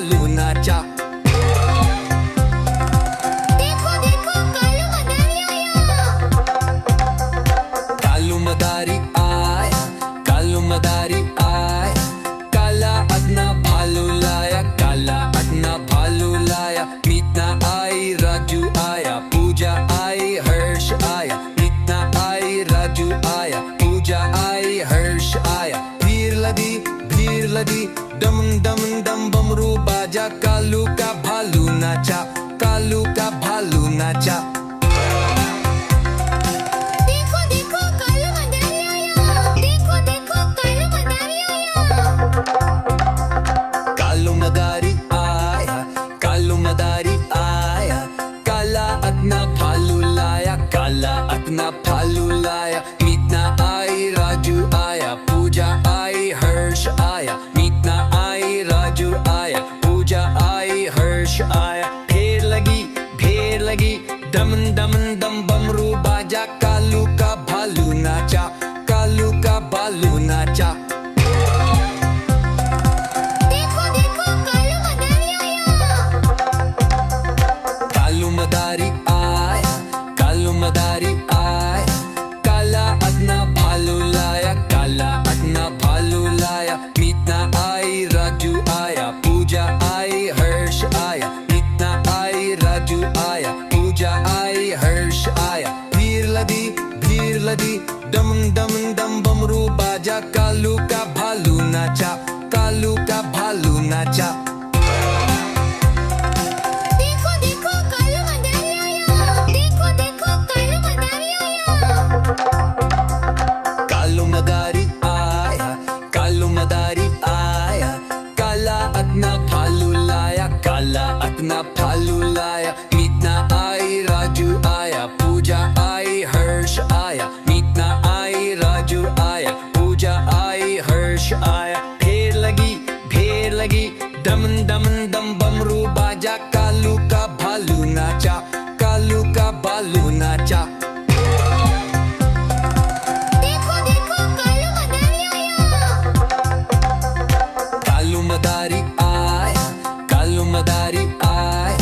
भालू नाचा। देखो देखो कालू मदारी आया। कालू मदारी आया, कालू मदारी आया, काला अपना भालू लाया, काला अपना भालू लाया। मीतना आई, राजू आया, पूजा आई, हर्ष आया। मीतना आई, राजू आया, पूजा आई, हर्ष आया। भीड़ लगी, डम डम डम बमरू बाजा, कालू का भालू नाचा, कालू का भालू नाचा। देखो देखो कालू मदारी आया। देखो देखो कालू मदारी आया। कालू मदारी आया, कालू मदारी आया, काला अपना भालू लाया, काला अपना भालू लाया। मीतना आई, राजू आया, पूजा आई, हर्ष आया। मीतना आई, राजू आया, पूजा आई, हर्ष आया। भीड़ लगी, डम डम डम बमरू बाजा, कालू का भालू नाचा, कालू का भालू नाचा। देखो देखो कालू मदारी आया। कालू मदारी आया, कालू मदारी आया, काला अपना भालू लाया, काला अपना भालू लाया। मीतना आई, राजू आया, पूजा आई, हर्ष आया। मीतना आई, राजू आया, पूजा आई, हर्ष आया। भीड़ लगी, डम डम डम बमरू बाजा, कालू का भालू नाचा, कालू का भालू नाचा। देखो देखो कालू मदारी आया। देखो देखो कालू मदारी आया। कालू मदारी आया, कालू मदारी आया, काला अपना भालू लाया, काला अपना भालू लाया। मीतना आई, राजू आया, पूजा आई, हर्ष आया। मीतना आई, राजू आया, पूजा आई, हर्ष आया। भीड़ लगी, डम डम डम बमरू बाजा, कालू का भालू नाचा, कालू का भालू नाचा। देखो देखो कालू मदारी आया। कालू मदारी आया, कालू मदारी आया,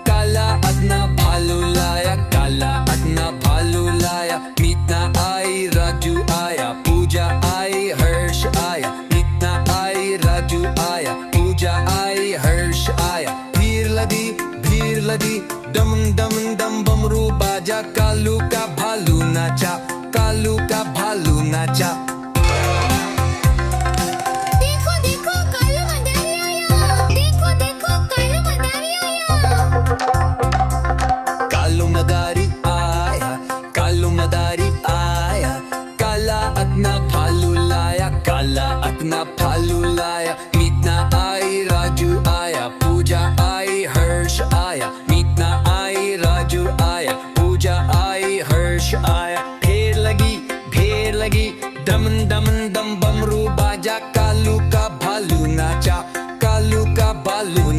काला अपना भालू लाया, काला अपना भालू लाया। मीतना आई, राजू आया, पूजा आई, हर्ष आया। मीतना आई, राजू आया, पूजा आई, हर्ष आया। भीड़ लगी, डम डम डम बमरू बाजा, कालू का भालू नाचा, कालू का भालू नाचा। देखो देखो कालू मदारी आया। देखो देखो कालू मदारी आया। कालू मदारी आया, कालू मदारी आया, काला अपना भालू लाया, काला अपना भालू लाया। मीतना आई, राजू आया, पूजा आई, हर्ष आया। मीतना आई, राजू आया, पूजा आई, हर्ष आया। भीड़ लगी, डम डम डम बमरू बाजा, कालू का भालू नाचा, कालू का भालू